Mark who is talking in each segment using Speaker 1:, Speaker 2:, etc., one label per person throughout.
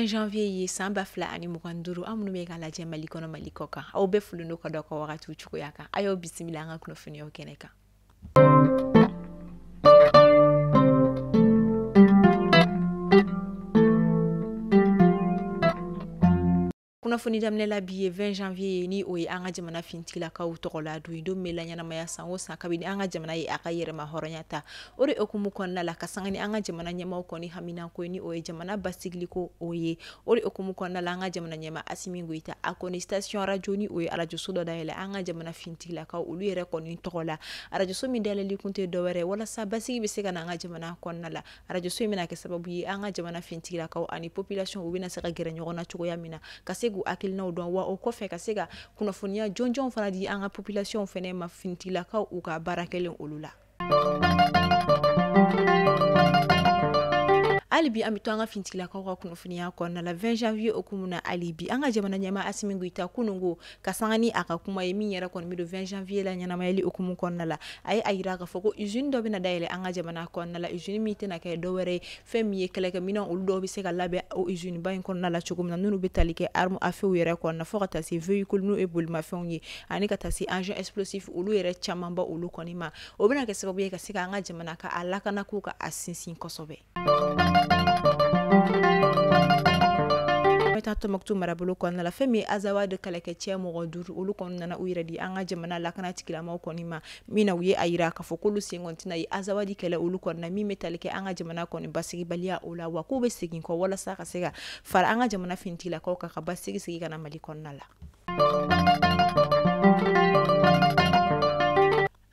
Speaker 1: 20 janvier ye san 2025 amunu be ka lajɛ Mali kɔnɔ Mali kɔ kan aw bɛ fulindo ka dɔ ka wagati cogoya kan ayo bisimila an ka kunnafoniyaw kɛnɛ kan. Kunnafoni daminɛ la bi ye 20 janvier ni o ye an ka jamana fintigilakaw tɔgɔ la du don bɛ la ɲɛnamaya san o san kabini an ka jamana ye a ka yɛrɛma hɔrɔnya ta o de okumu kɔnɔna la ka sanga ni an ka jamana ɲɛmaw kɔni hamina ko ni o ye jamana basigili ko o ye o de okumu kɔnɔna la an ka jamana ɲɛma Asimi Goita a kɔni station radio ni o ye radio so dɔ dayɛlɛ an ka jamana fintigilakaw olu yɛrɛ kɔni tɔgɔ la radio so min dayɛlɛli kun tɛ dɔwɛrɛ walasa basigi bɛ se ka na an ka jamana kɔnɔna la radio so min bɛna kɛ sababu ye an ka jamana fintigilakaw ani population u bɛna se ka gɛrɛ ɲɔgɔn na cogoya min na ka se k'u hakilinaw dɔn wa o kɔfɛ ka se ka kunnafoniya jɔnjɔnw fana di an ka population fɛnɛ ma fintigilakaw u ka baara kɛlen olu la. Alibi an bɛ to an ka fintigilakaw ka kunnafoniya kɔnɔna la 20 janvier okumu na alibi an ka jamana ɲɛma Asimi Goita kunungo ka sanga ni a ka kuma ye min yɛrɛ kɔni bɛ don 20 janvier la ɲɛnamayali okumu kɔnɔna la a ye a yira k'a fɔ ko usine dɔ bɛna dayɛlɛ an ka jamana kɔnɔna la usine min tɛna kɛ dɔwɛrɛ ye fɛn min ye kɛlɛkɛminɛn olu dɔw bɛ se ka labɛn o usine ba in kɔnɔna la cogo min na n'olu bɛ tali kɛ arme à feu yɛrɛ kɔnɔna fo ka taa se véhicule n'o ye bolimafɛnw ye ani ka taa se engin explosif olu yɛrɛ caman ba olu kɔni ma o bɛna kɛ sababu ye ka se ka an ka jamana ka a lakana ko ka a sinsin kosɛbɛ. Tombouctou marabolo kɔnɔna la fɛn min Azawa de kɛlɛkɛcɛ mɔgɔ 5 olu kɔni nana u yɛrɛ di an ka jamana lakana tigilamaw kɔni ma min na u ye a yira k'a fɔ k'olu sen kɔni tɛna ye Azawa di kɛlɛ olu kɔni na min bɛ tali kɛ an ka jamana kɔni basigibaliya o la wa k'u bɛ segin kɔ walasa ka se ka fara an ka jamana fintigilakaw kan ka basigi ka na Mali kɔnɔna la.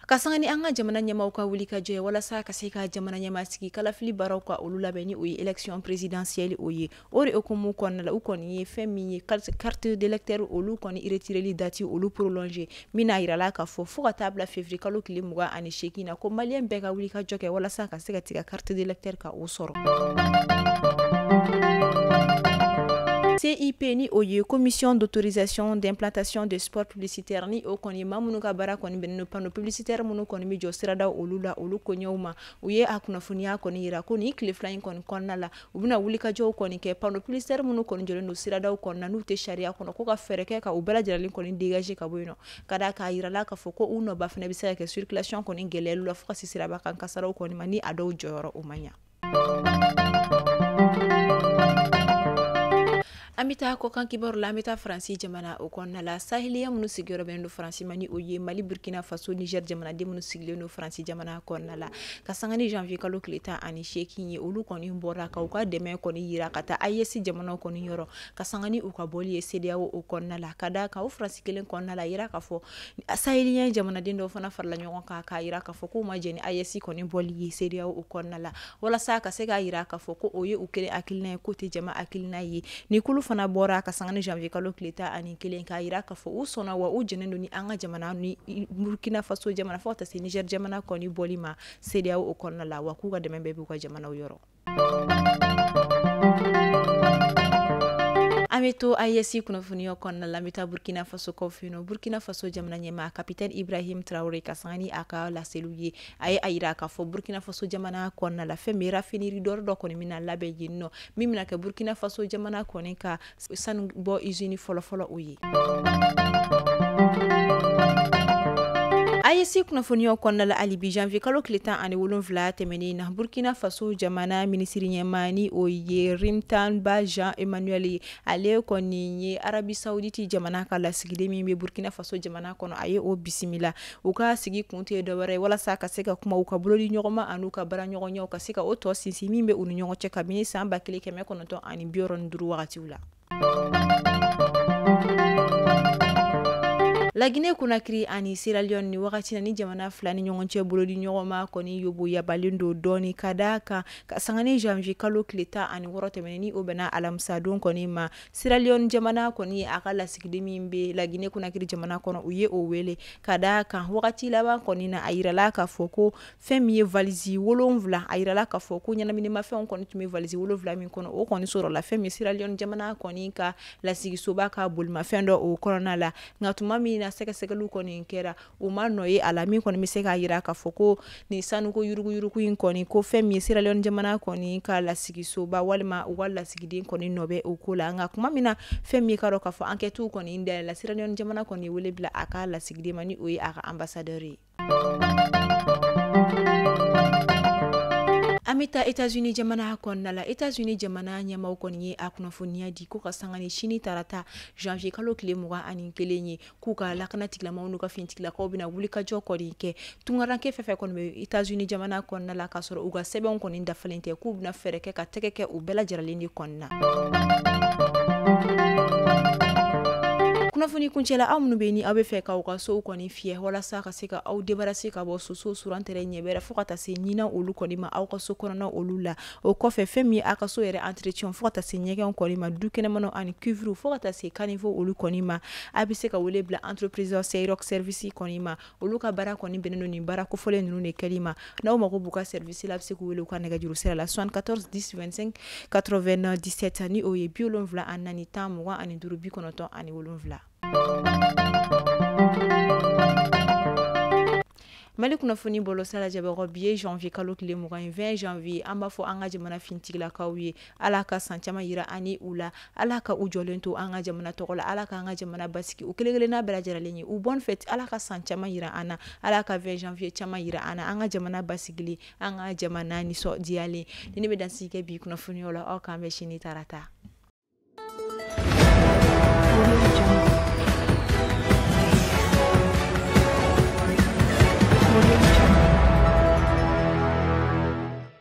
Speaker 1: Ka sanga ni an ka jamana ɲɛmaw ka wuli ka jɔ walasa ka se ka jamana ɲɛma sigi kalafili baaraw ka olu labɛn ni o ye élection présidentielle o ye o de okumu kɔnɔna la u kɔni ye fɛn min ye carte d'électeur olu kɔni retireli date olu prolonger min n'a yirala k'a fɔ fo ka taa bila février kalo tile 28 na ko malien bɛɛ ka wuli ka jɔ kɛ walasa ka se ka tigɛ carte d'électeur ka o sɔrɔ. CIP ni o ye commission d'autorisation d'implantation de sport publicitaire ni o kɔni maa minnu ka baara kɔni bɛnnen don panneau publicitaire minnu kɔni bɛ jɔ sirada olu la olu koɲɛw ma u ye a kunnafoniya kɔni yira ko ni tile fila in kɔni kɔnɔna la u bɛna wulikajɔw kɔni kɛ panneau publicitaire minnu kɔni jɔlen don siradaw kɔnɔna n'u tɛ sariya kɔnɔ ko ka fɛɛrɛ kɛ ka u bɛɛ lajɛlen kɔni dégager ka bɔ yen nɔ ka da k'a yirala k'a fɔ ko u nɔba fana bɛ se ka kɛ circulation kɔni gɛlɛyali la fo ka se siraba kan kasaraw kɔni ma ni a dɔw jɔyɔrɔ o ma ɲa. An bɛ taa kɔkan kibaru la an bɛ taa Faransi jamana o kɔnɔna la saheliya minnu sigiyɔrɔ bɛnnen don Faransi ma ni o ye Mali Burkina Faso Niger jamanaden minnu sigilen don Faransi jamana kɔnɔna la ka sanga ni janvier kalo tile 18 ye olu kɔni bɔra ka u ka dɛmɛ kɔni yira ka taa AES jamanaw kɔni yɔrɔ ka sanga ni u ka bɔli ye CEDEAO o kɔnɔna la ka da ka o Faransi kelen kɔnɔna la yira k'a fɔ saheliya jamanaden dɔw fana farala ɲɔgɔn kan k'a yira k'a fɔ k'u ma jɛ ni AES kɔni bɔli ye CEDEAO o kɔnɔna la walasa ka se k'a yira k'a fɔ ko o ye u kelen hakilina ye ko tɛ jama hakilina ye ni kulu fana bɔra ka sanga ni janvier kalo tile 11 k'a yira k'a fɔ u sɔnna wa u jɛnnen don ni an ka jamana ni Burkina Faso jamana fo ka taa se Niger jamana kɔni bɔli ma CEDEAO o kɔnɔna la wa k'u ka dɛmɛ bɛɛ b'u ka jamanaw yɔrɔ. An bɛ to AES kunnafoniyaw kɔnɔna la an bɛ taa Burkina Faso kaw fɛ yen nɔ Burkina Faso jamana ɲɛmaa capitaine Ibrahim Traoré ka sanga ni a ka laseliw ye a ye a yira k'a fɔ Burkina Faso jamana kɔnɔna la fɛn min raffinerie dɔ kɔni bɛna labɛn yen nɔ min bɛna kɛ Burkina Faso jamana kɔni ka sanu bɔ usine fɔlɔfɔlɔ o ye. AES kunnafoniyaw kɔnɔna la alibi janvier kalo tile 17 tɛmɛnen na Burkina Faso jamana minisiri ɲɛmaa ni o ye Rimtamba Jean Emmanuel ye ale kɔni ye Arabi Saoudite jamana ka lasigiden min bɛ Burkina Faso jamana kɔnɔ a ye o bisimila u ka sigi kun tɛ dɔwɛrɛ ye walasa ka se ka kuma u ka bolodi ɲɔgɔnma an'u ka baara ɲɔgɔnyaw ka se ka o tɔ sinsin min bɛ u ni ɲɔgɔn cɛ kabini san 1995 wagatiw la. La Guinée Conakry ani Sierra Leone ni wagati na ni jamana fila ni ɲɔgɔn cɛ bolodi ɲɔgɔnma kɔni yoboyabalen don dɔɔni ka da kan ka sanga ni janvier kalo tile 16 tɛmɛnen ni o bɛnna alamisa don kɔni ma Sierra Leone jamana kɔni ye a ka lasigiden min bɛ La Guinée Conakry jamana kɔnɔ u ye o wele ka da kan wagati laban kɔni na a yirala k'a fɔ ko fɛn min ye valise 7 a yirala k'a fɔ ko ɲɛnaminimafɛnw kɔni tun bɛ valise 7 min kɔnɔ o kɔni sɔrɔla fɛn min Sierra Leone jamana kɔni ka lasigisoba ka bolimafɛn dɔ o kɔnɔna la nka tuma min na sɛgɛsɛgɛliw kɔni kɛra u ma nɔ ye a la min kɔni bɛ se k'a yira k'a fɔ ko nin sanuko yuruguyurugu in kɔni ko fɛn min ye Sierra Leone jamana kɔni ka lasigisoba walima u ka lasigiden kɔni nɔ bɛ o ko la nka kuma min na fɛn min ka dɔn k'a fɔ enquête kɔni dayɛlɛla Sierra Leone jamana kɔni wele bila a ka lasigiden ma ni o ye a ka ambassadeur ye. An bɛ taa États-Unis jamana kɔnɔna la États-Unis jamana ɲɛmaaw kɔni ye a kunnafoniya di ko ka sanga ni sini tarata janvier kalo tile 21 ye k'u ka lakana tigilamaaw n'u ka finitigilakaw bɛna wulikajɔ kɔni kɛ tungaranke fɛn fɛn kɔni bɛ États-Unis jamana kɔnɔna la k'a sɔrɔ u ka sɛbɛnw kɔni dafalen tɛ k'u bɛna fɛɛrɛ kɛ ka tɛgɛ kɛ u bɛɛ lajɛlen de kɔnɔna. Kunnafoni kuncɛla aw minnu bɛ ni aw bɛ fɛ k'aw ka sow kɔni fiyɛ walasa ka se ka aw débarrasser ka bɔ soso surantɛrɛ ɲɛbɛrɛ fo ka taa se ɲinan olu kɔni ma aw ka so kɔnɔna olu la o kɔfɛ fɛn min ye aw ka so yɛrɛ entretien fo ka taa se ɲɛgɛnw kɔni ma du kɛnɛmanaw ani cuivre fo ka taa se caniveau olu kɔni ma a bɛ se ka wele bila entreprise Seyrock service kɔni ma olu ka baara kɔni bɛnnen don nin baara kofɔlen ninnu de kɛli ma n'aw mago b'u ka service la a bɛ se k'u wele u ka nɛgɛjuru sira la 74 10 25 97 ni o ye 74 10 25 97. Mali kunnafoni bolo sala jabagaw bi ye janvier kalo tile 20 janvier an b'a fɔ an ka jamana fintigilakaw ye ala ka san caman yira ani u la ala ka u jɔlen to an ka jamana tɔgɔ la ala ka an ka jamana basigi u kelen-kelenna bɛɛ lajɛlen ye u bonne fête ala ka san caman yira an na ala ka 20 janvier caman yira an na an ka jamana basigili an ka jamana nisɔndiyalen ni ne bɛ dansigi kɛ bi kunnafoniyaw la aw k'an bɛ sini tarata.